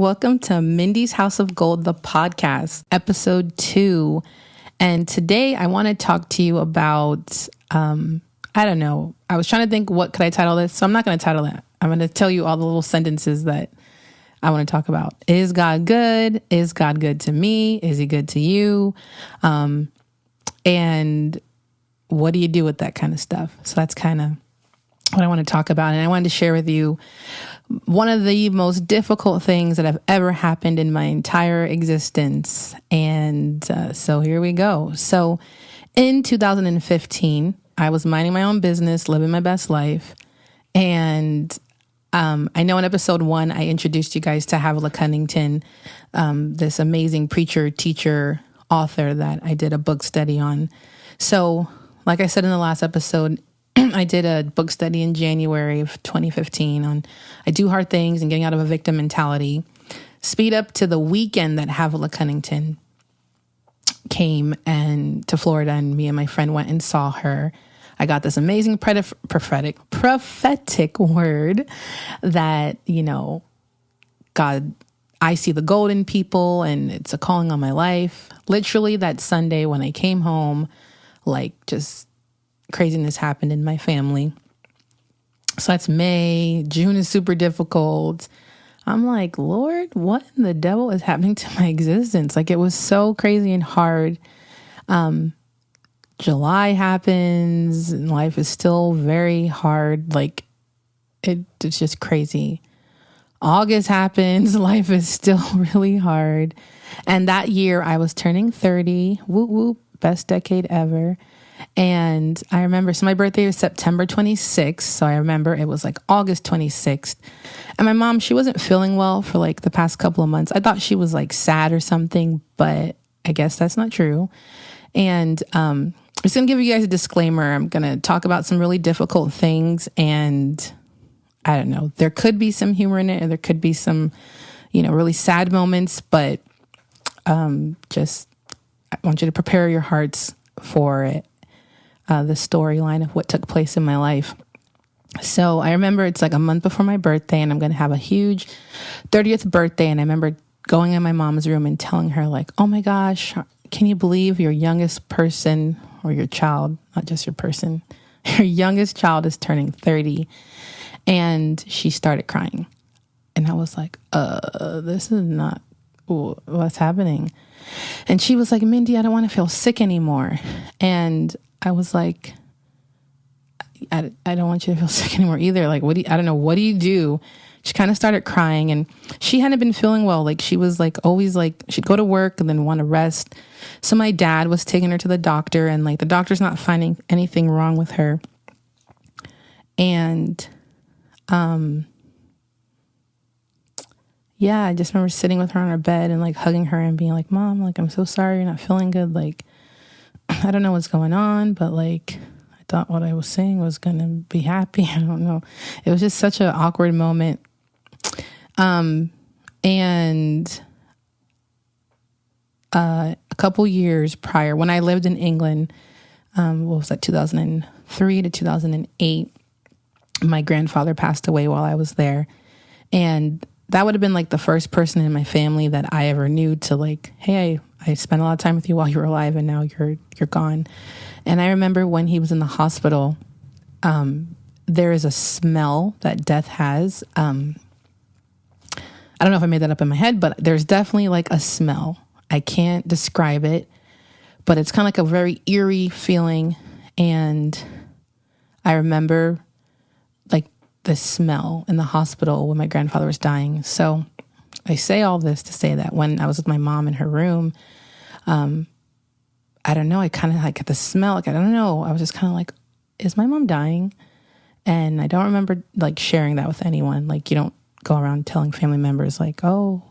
Welcome to Mindy's House of Gold, the podcast, episode 2. And today I want to talk to you about, I don't know. I was trying to think, what could I title this? So I'm not going to title it. I'm going to tell you all the little sentences that I want to talk about. Is God good? Is God good to me? Is he good to you? And what do you do with that kind of stuff? So that's kind of what I want to talk about. And I wanted to share with you one of the most difficult things that have ever happened in my entire existence. And so here we go. So in 2015, I was minding my own business, living my best life. And I know in episode 1, I introduced you guys to Havilah Cunnington, this amazing preacher, teacher, author that I did a book study on. So like I said in the last episode, I did a book study in January of 2015 on I Do Hard Things and Getting Out of a Victim Mentality. Speed up to the weekend that Havilah Cunnington came to Florida, and me and my friend went and saw her. I got this amazing prophetic word that, God, I see the gold in people and it's a calling on my life. Literally that Sunday when I came home, just craziness happened in my family. So that's May. June is super difficult. I'm like, Lord, what in the devil is happening to my existence? It was so crazy and hard. July happens and life is still very hard. It's just crazy. August happens. Life is still really hard. And that year I was turning 30. Whoop, whoop. Best decade ever. And I remember, so my birthday was September 26th. So I remember it was August 26th. And my mom, she wasn't feeling well for the past couple of months. I thought she was sad or something, but I guess that's not true. And I'm just going to give you guys a disclaimer. I'm going to talk about some really difficult things. And I don't know, there could be some humor in it, or there could be some, really sad moments. But just, I want you to prepare your hearts for it. The storyline of what took place in my life. So I remember it's a month before my birthday, and I'm going to have a huge 30th birthday. And I remember going in my mom's room and telling her oh my gosh, can you believe your youngest person, or your child, not just your person, your youngest child is turning 30. And she started crying. And I was this is not what's happening. And she was like, Mindy, I don't want to feel sick anymore. And I was like, I don't want you to feel sick anymore either. I don't know, what do you do? She kind of started crying, and she hadn't been feeling well. She was always she'd go to work and then want to rest. So my dad was taking her to the doctor, and the doctor's not finding anything wrong with her. And, yeah, I just remember sitting with her on her bed and hugging her and being Mom, I'm so sorry you're not feeling good. I don't know what's going on, but I thought what I was saying was going to be happy. I don't know. It was just such an awkward moment. And a couple years prior, when I lived in England, what was that, 2003 to 2008, my grandfather passed away while I was there. And that would have been the first person in my family that I ever knew to hey, I spent a lot of time with you while you were alive, and now you're gone. And I remember when he was in the hospital, there is a smell that death has. I don't know if I made that up in my head, but there's definitely a smell. I can't describe it, but it's kind of a very eerie feeling. And I remember the smell in the hospital when my grandfather was dying. So I say all this to say that when I was with my mom in her room, I don't know, I kind of got the smell. I don't know. I was just kind of is my mom dying? And I don't remember sharing that with anyone. You don't go around telling family members oh,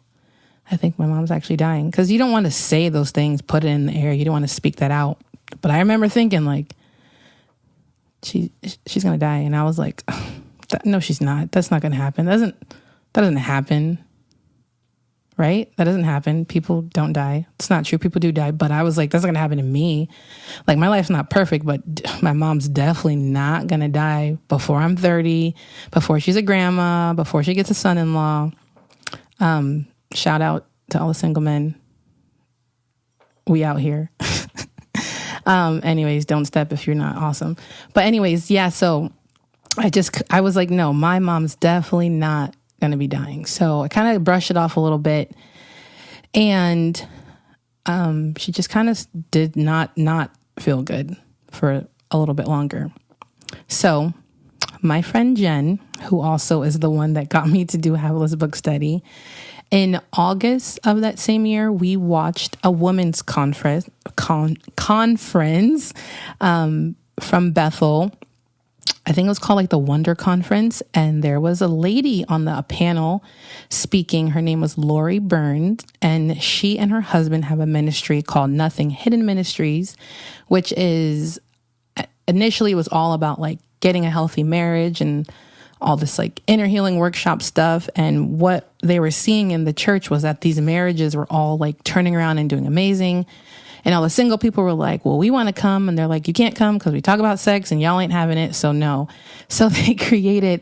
I think my mom's actually dying. Because you don't want to say those things, put it in the air. You don't want to speak that out. But I remember thinking she's going to die. And I was no, she's not. That's not going to happen. That doesn't happen. Right? That doesn't happen. People don't die. It's not true. People do die. But I was that's not going to happen to me. My life's not perfect, but my mom's definitely not going to die before I'm 30, before she's a grandma, before she gets a son-in-law. Shout out to all the single men. We out here. Anyways, don't step if you're not awesome. But anyways, yeah, so I was like, no, my mom's definitely not going to be dying. So I kind of brushed it off a little bit. And she just kind of did not feel good for a little bit longer. So my friend Jen, who also is the one that got me to do Havila's book study, in August of that same year, we watched a women's conference from Bethel. I think it was called like the Wonder Conference. And there was a lady on the panel speaking. Her name was Lori Burns. And she and her husband have a ministry called Nothing Hidden Ministries, which is initially it was all about like getting a healthy marriage and all this like inner healing workshop stuff. And what they were seeing in the church was that these marriages were all like turning around and doing amazing. And all the single people were like, well, we want to come. And they're like, you can't come because we talk about sex and y'all ain't having it. So no. So they created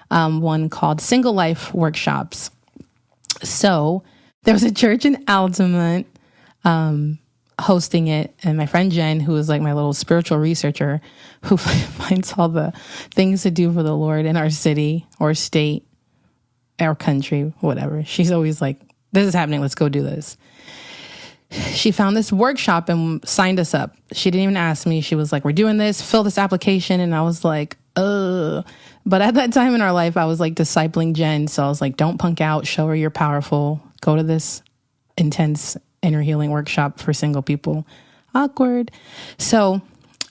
one called Single Life Workshops. So there was a church in Altamont hosting it. And my friend Jen, who is like my little spiritual researcher, who finds all the things to do for the Lord in our city or state, our country, whatever. She's always like, this is happening. Let's go do this. She found this workshop and signed us up. She didn't even ask me. She was like, we're doing this, fill this application. And I was like, ugh. But at that time in our life, I was like discipling Jen. So I was like, don't punk out, show her you're powerful. Go to this intense inner healing workshop for single people. Awkward. So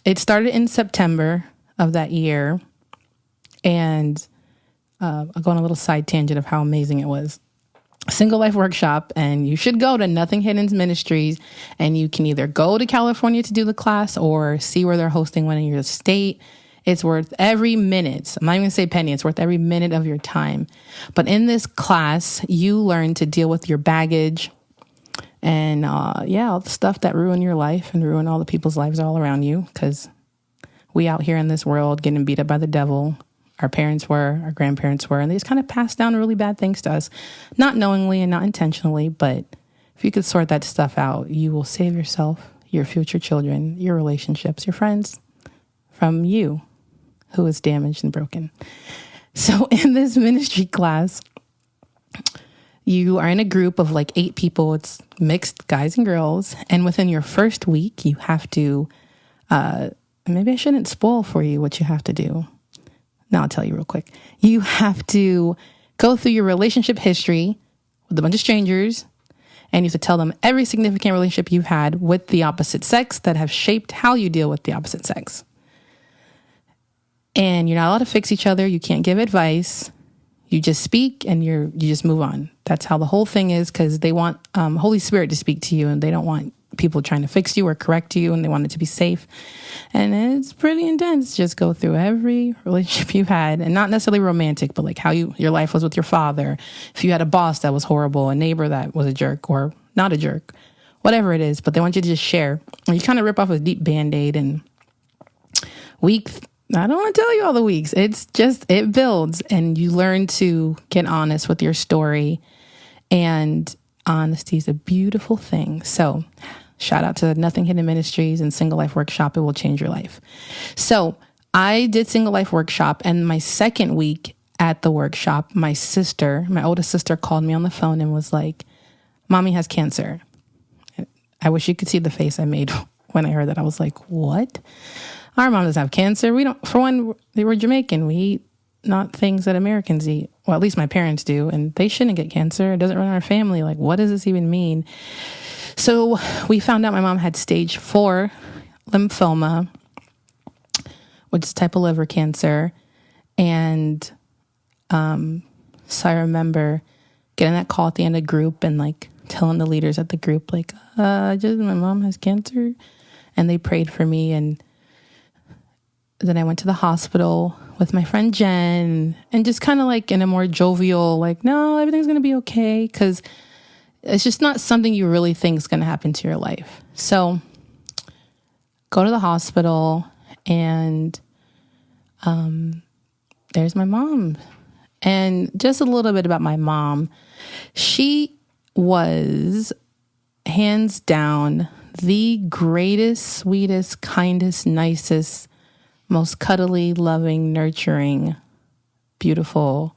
it started in September of that year. And I'll go on a little side tangent of how amazing it was. Single Life Workshop, and you should go to Nothing Hidden Ministries, and you can either go to California to do the class or see where they're hosting one in your state. It's worth every minute. I'm not even going to say penny. It's worth every minute of your time. But in this class, you learn to deal with your baggage and, all the stuff that ruin your life and ruin all the people's lives all around you, because we out here in this world getting beat up by the devil. Our parents were, our grandparents were, and they just kind of passed down really bad things to us, not knowingly and not intentionally. But if you could sort that stuff out, you will save yourself, your future children, your relationships, your friends from you who is damaged and broken. So in this ministry class, you are in a group of like 8 people. It's mixed guys and girls. And within your first week, you have to, maybe I shouldn't spoil for you what you have to do. Now I'll tell you real quick. You have to go through your relationship history with a bunch of strangers, and you have to tell them every significant relationship you've had with the opposite sex that have shaped how you deal with the opposite sex. And you're not allowed to fix each other. You can't give advice. You just speak and you just move on. That's how the whole thing is, because they want Holy Spirit to speak to you, and they don't want people trying to fix you or correct you, and they want it to be safe. And it's pretty intense. Just go through every relationship you've had, and not necessarily romantic, but like how your life was with your father. If you had a boss that was horrible, a neighbor that was a jerk or not a jerk, whatever it is, but they want you to just share. And you kind of rip off a deep Band-Aid, and I don't want to tell you all the weeks. It's just, it builds, and you learn to get honest with your story, and honesty is a beautiful thing. So shout out to Nothing Hidden Ministries and Single Life Workshop. It will change your life. So I did Single Life Workshop, and my second week at the workshop, my oldest sister called me on the phone and was like, Mommy has cancer. I wish you could see the face I made when I heard that. I was like, what? Our mom doesn't have cancer. We don't, for one, they were Jamaican. We eat not things that Americans eat. Well, at least my parents do, and they shouldn't get cancer. It doesn't run in our family. Like, what does this even mean? So we found out my mom had stage 4 lymphoma, which is a type of liver cancer. And so I remember getting that call at the end of group and like telling the leaders at the group, like, my mom has cancer. And they prayed for me. And then I went to the hospital with my friend Jen, and just kind of like in a more jovial, like, no, everything's going to be okay. Because it's just not something you really think is going to happen to your life. So go to the hospital, and there's my mom. And just a little bit about my mom. She was hands down the greatest, sweetest, kindest, nicest, most cuddly, loving, nurturing, beautiful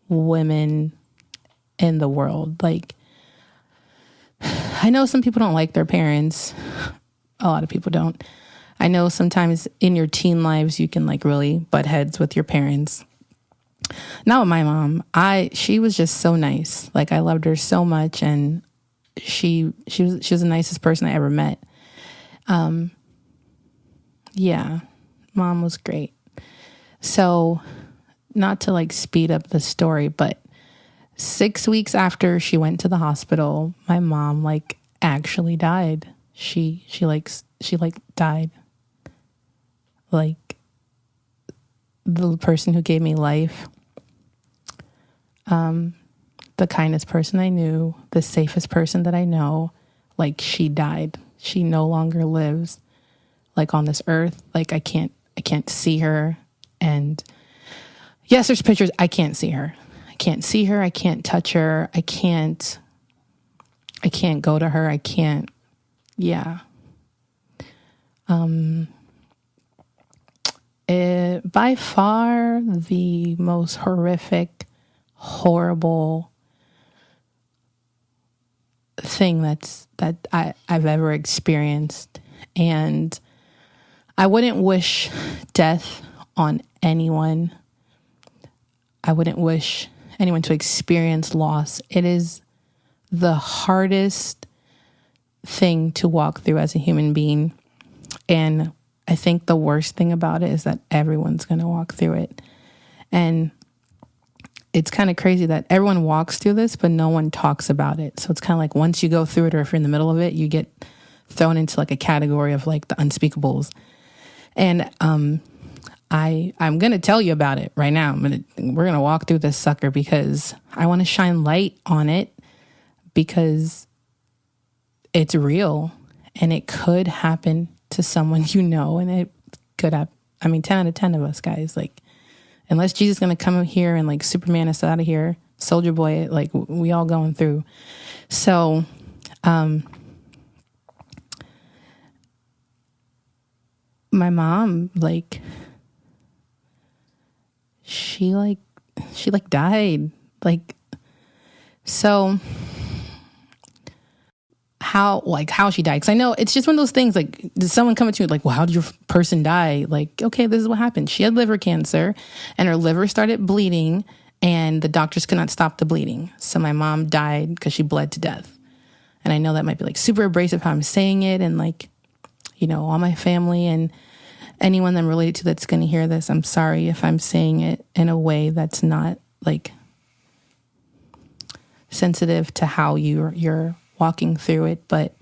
women in the world. Like, I know some people don't like their parents. A lot of people don't. I know sometimes in your teen lives, you can like really butt heads with your parents. Not with my mom. She was just so nice. Like, I loved her so much, and she was the nicest person I ever met. Yeah, mom was great. So, not to like speed up the story, but 6 weeks after she went to the hospital, my mom like actually died. She died. Like, the person who gave me life, the kindest person I knew, the safest person that I know, like, she died. She no longer lives like on this earth. Like, I can't see her. And yes, there's pictures. I can't see her. I can't see her. I can't touch her. I can't go to her. I can't. Yeah. By far the most horrific, horrible thing that I've ever experienced. And I wouldn't wish death on anyone. I wouldn't wish anyone to experience loss. It is the hardest thing to walk through as a human being. And I think the worst thing about it is that everyone's going to walk through it. And it's kind of crazy that everyone walks through this, but no one talks about it. So it's kind of like once you go through it, or if you're in the middle of it, you get thrown into like a category of like the unspeakables. And I'm going to tell you about it right now. We're going to walk through this sucker because I want to shine light on it, because it's real and it could happen to someone you know, and it could have, 10 out of 10 of us, guys, like, unless Jesus is going to come here and like Superman us out of here, Soldier Boy, like, we all going through. So, my mom, like, she died. Like, so how she died. Because I know it's just one of those things, like, did someone come to you like, well, how did your person die? Like, okay, this is what happened. She had liver cancer and her liver started bleeding and the doctors could not stop the bleeding. So my mom died because she bled to death. And I know that might be like super abrasive how I'm saying it, and like, you know, all my family and anyone that I'm related to that's going to hear this, I'm sorry if I'm saying it in a way that's not like sensitive to how you're walking through it. But,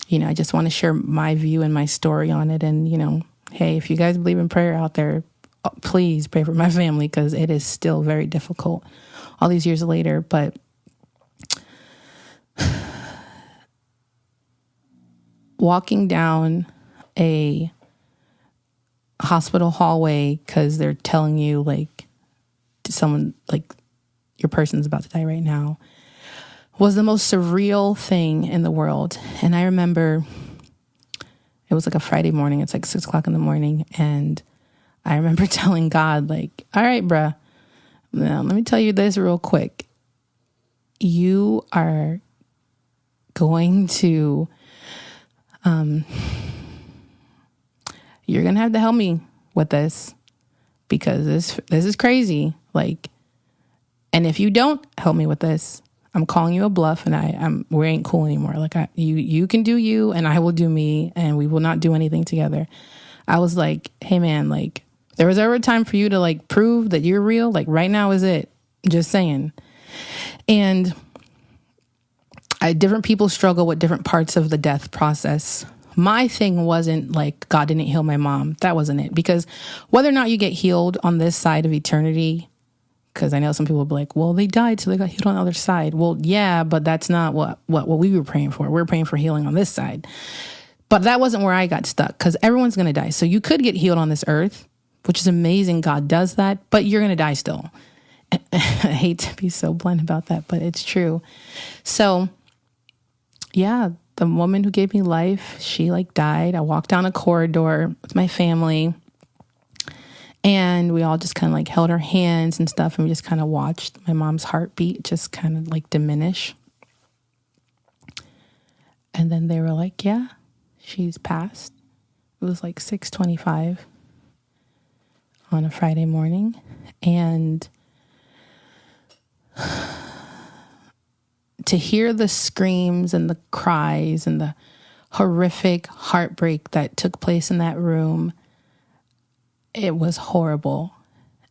you know, I just want to share my view and my story on it. And, you know, hey, if you guys believe in prayer out there, please pray for my family, because it is still very difficult all these years later. But walking down a hospital hallway because they're telling you like someone, like, your person's about to die right now, was the most surreal thing in the world. And I remember it was like a Friday morning. It's like 6 o'clock in the morning. And I remember telling God, like, all right, bruh, now let me tell you this real quick. You are going to, you're going to have to help me with this, because this is crazy. Like, and if you don't help me with this, I'm calling you a bluff, and we ain't cool anymore. Like, you can do you and I will do me, and we will not do anything together. I was like, hey man, like, there was ever a time for you to like prove that you're real. Like, right now is it. Just saying. And different people struggle with different parts of the death process. My thing wasn't like God didn't heal my mom. That wasn't it. Because whether or not you get healed on this side of eternity, because I know some people will be like, well, they died, so they got healed on the other side. Well, yeah, but that's not what we were praying for. We were praying for healing on this side. But that wasn't where I got stuck, because everyone's going to die. So you could get healed on this earth, which is amazing. God does that, but you're going to die still. I hate to be so blunt about that, but it's true. So yeah, the woman who gave me life, she like died. I walked down a corridor with my family, and we all just kind of like held our hands and stuff. And we just kind of watched my mom's heartbeat just kind of like diminish. And then they were like, yeah, she's passed. It was like 6:25 on a Friday morning. And to hear the screams and the cries and the horrific heartbreak that took place in that room, it was horrible.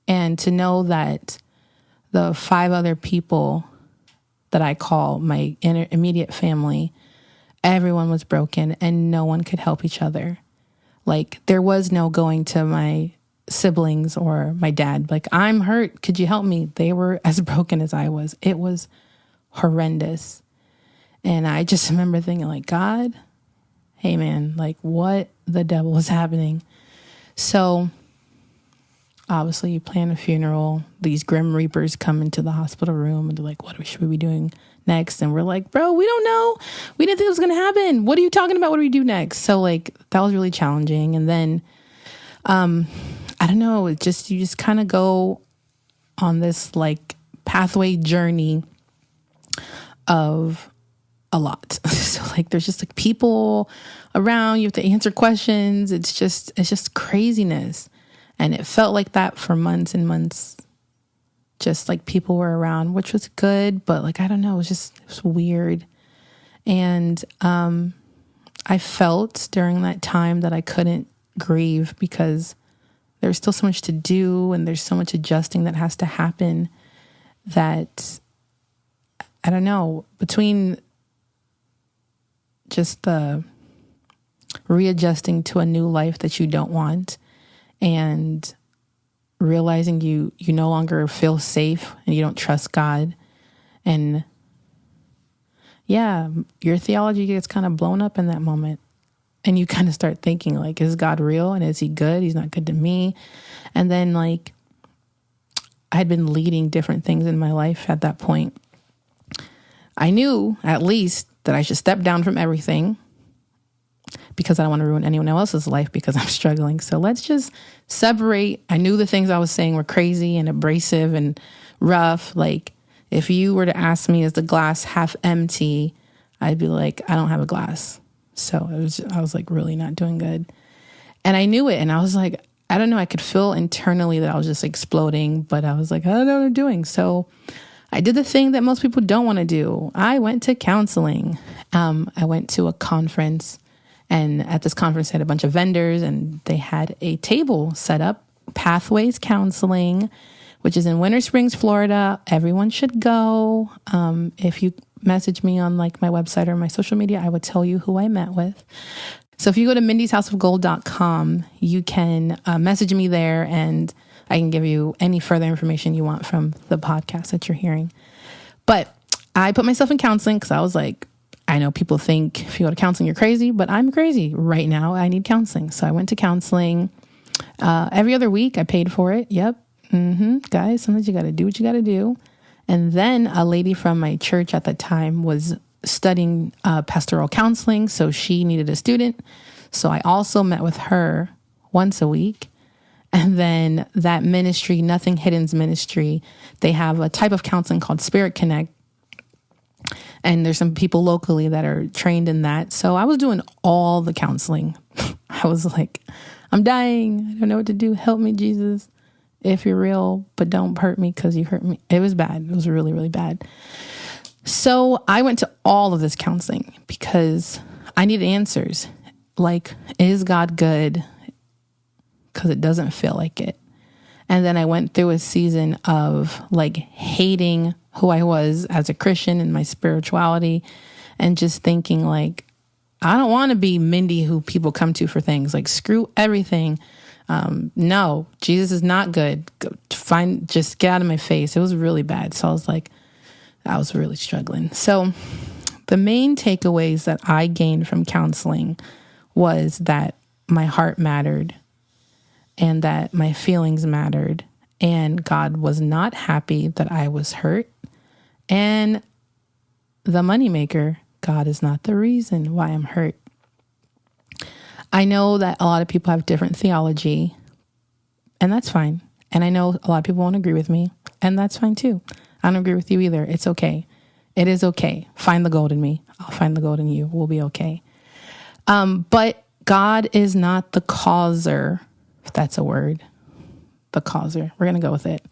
And to know that the 5 other people that I call my immediate family, everyone was broken and no one could help each other. Like, there was no going to my siblings or my dad, like, I'm hurt, could you help me? They were as broken as I was. It was horrendous. And I just remember thinking, like, God, hey man, like, what the devil is happening? So obviously you plan a funeral, these grim reapers come into the hospital room and they're like, what should we be doing next? And we're like, bro, we don't know. We didn't think it was going to happen. What are you talking about? What do we do next? So like, that was really challenging. And then, I don't know, you just kind of go on this like pathway journey of a lot. So like, there's just like people around, you have to answer questions. It's just craziness. And it felt like that for months and months, just like people were around, which was good, but like, I don't know, it was weird. And, I felt during that time that I couldn't grieve because there's still so much to do and there's so much adjusting that has to happen that, I don't know, between just the readjusting to a new life that you don't want and realizing you no longer feel safe and you don't trust God. And yeah, your theology gets kind of blown up in that moment. And you kind of start thinking like, is God real? And is he good? He's not good to me. And then like, I had been leading different things in my life at that point. I knew at least that I should step down from everything because I don't want to ruin anyone else's life because I'm struggling. So let's just separate. I knew the things I was saying were crazy and abrasive and rough. Like, if you were to ask me, is the glass half empty? I'd be like, I don't have a glass. So I was like really not doing good. And I knew it. And I was like, I don't know. I could feel internally that I was just exploding, but I was like, I don't know what I'm doing. So I did the thing that most people don't want to do. I went to counseling. I went to a conference, and at this conference, they had a bunch of vendors, and they had a table set up, Pathways Counseling, which is in Winter Springs, Florida. Everyone should go. If you message me on like my website or my social media, I would tell you who I met with. So if you go to mindeshouseofgold.com, you can message me there and I can give you any further information you want from the podcast that you're hearing. But I put myself in counseling because I was like, I know people think if you go to counseling, you're crazy, but I'm crazy right now. I need counseling. So I went to counseling every other week. I paid for it. Yep. Guys, sometimes you got to do what you got to do. And then a lady from my church at the time was studying pastoral counseling. So she needed a student. So I also met with her once a week. And then that ministry, Nothing Hidden's ministry, they have a type of counseling called Spirit Connect. And there's some people locally that are trained in that. So I was doing all the counseling. I was like, I'm dying. I don't know what to do. Help me, Jesus. If you're real, but don't hurt me because you hurt me. It was bad. It was really, really bad. So I went to all of this counseling because I needed answers. Like, is God good? Because it doesn't feel like it. And then I went through a season of like hating who I was as a Christian and my spirituality and just thinking like, I don't want to be Minde who people come to for things. Like, screw everything. No, Jesus is not good. Just get out of my face. It was really bad. So I was like, I was really struggling. So the main takeaways that I gained from counseling was that my heart mattered and that my feelings mattered And God was not happy that I was hurt. And the moneymaker, God is not the reason why I'm hurt. I know that a lot of people have different theology, and that's fine. And I know a lot of people won't agree with me, and that's fine too. I don't agree with you either. It's okay. It is okay. Find the gold in me. I'll find the gold in you. We'll be okay. But God is not the causer, if that's a word. The causer. We're going to go with it.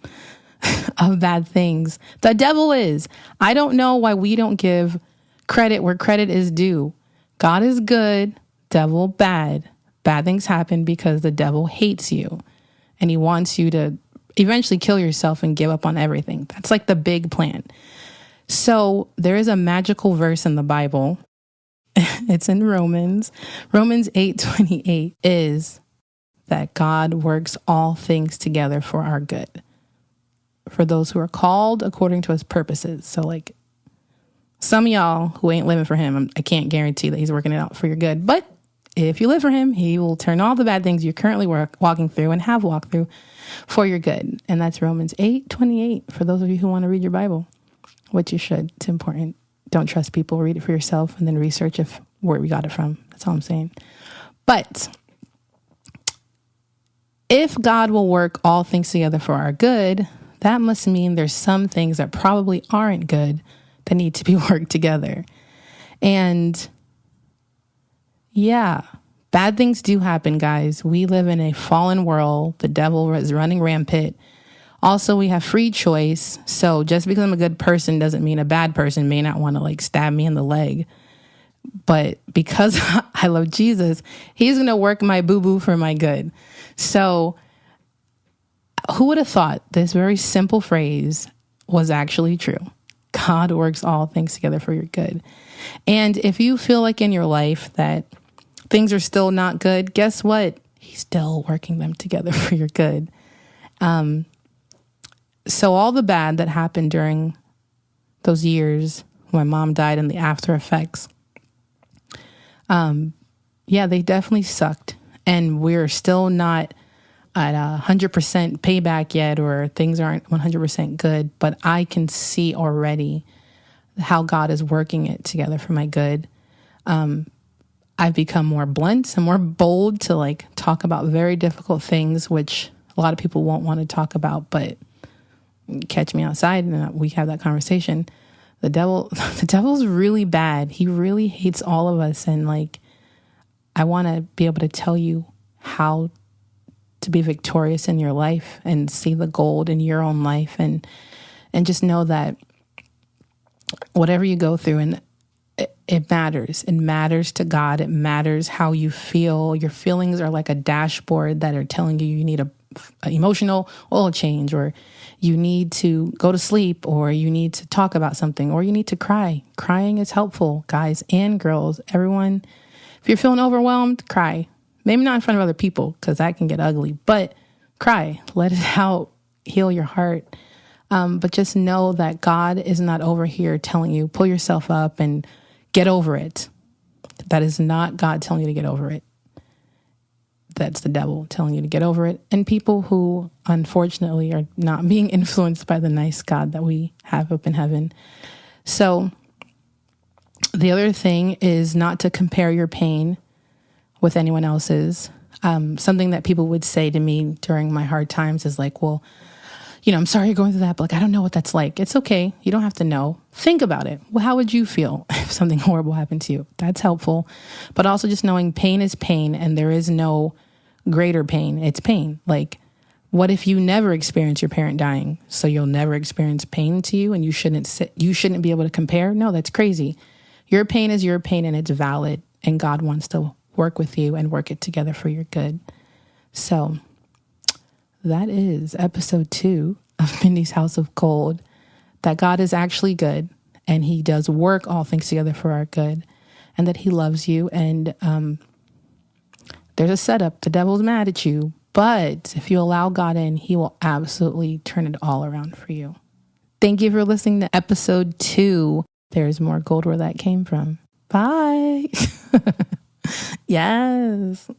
Of bad things. The devil is. I don't know why we don't give credit where credit is due. God is good, devil bad. Bad things happen because the devil hates you and he wants you to eventually kill yourself and give up on everything. That's like the big plan. So there is a magical verse in the Bible. It's in Romans. Romans 8:28 is that God works all things together for our good, for those who are called according to his purposes. So like some of y'all who ain't living for him, I can't guarantee that he's working it out for your good. But if you live for him, he will turn all the bad things you're currently walking through and have walked through for your good. And that's Romans 8:28 for those of you who want to read your Bible, which you should. It's important. Don't trust people. Read it for yourself and then research where we got it from. That's all I'm saying. But if God will work all things together for our good, that must mean there's some things that probably aren't good that need to be worked together. And yeah, bad things do happen, guys. We live in a fallen world. The devil is running rampant. Also, we have free choice. So just because I'm a good person doesn't mean a bad person may not want to like stab me in the leg. But because I love Jesus, he's going to work my boo-boo for my good. So who would have thought this very simple phrase was actually true? God works all things together for your good. And if you feel like in your life that things are still not good, guess what? He's still working them together for your good. So all the bad that happened during those years when my mom died and the after effects, yeah, they definitely sucked. And we're still not at 100% payback yet, or things aren't 100% good. But I can see already how God is working it together for my good. I've become more blunt and more bold to like talk about very difficult things, which a lot of people won't want to talk about, but catch me outside and we have that conversation. The devil's really bad. He really hates all of us. And like, I want to be able to tell you how to be victorious in your life and see the gold in your own life. And just know that whatever you go through, and it matters. It matters to God. It matters how you feel. Your feelings are like a dashboard that are telling you need a emotional oil change, or you need to go to sleep, or you need to talk about something, or you need to cry. Crying is helpful, guys and girls. Everyone, if you're feeling overwhelmed, cry. Maybe not in front of other people because that can get ugly, but cry. Let it out. Heal your heart. But just know that God is not over here telling you, pull yourself up and get over it. That is not God telling you to get over it. That's the devil telling you to get over it. And people who, unfortunately, are not being influenced by the nice God that we have up in heaven. So the other thing is not to compare your pain with anyone else's. Something that people would say to me during my hard times is like, well, I'm sorry you're going through that, but like, I don't know what that's like. It's okay. You don't have to know. Think about it. Well, how would you feel if something horrible happened to you? That's helpful. But also just knowing pain is pain and there is no greater pain. It's pain. Like, what if you never experience your parent dying? So you'll never experience pain to you and you shouldn't be able to compare? No, that's crazy. Your pain is your pain and it's valid. And God wants to work with you and work it together for your good. So that is episode 2 of Mindy's House of Gold, that God is actually good and he does work all things together for our good, and that he loves you. And there's a setup. The devil's mad at you, but if you allow God in, he will absolutely turn it all around for you. Thank you for listening to episode 2. There's more gold where that came from. Bye. Yes.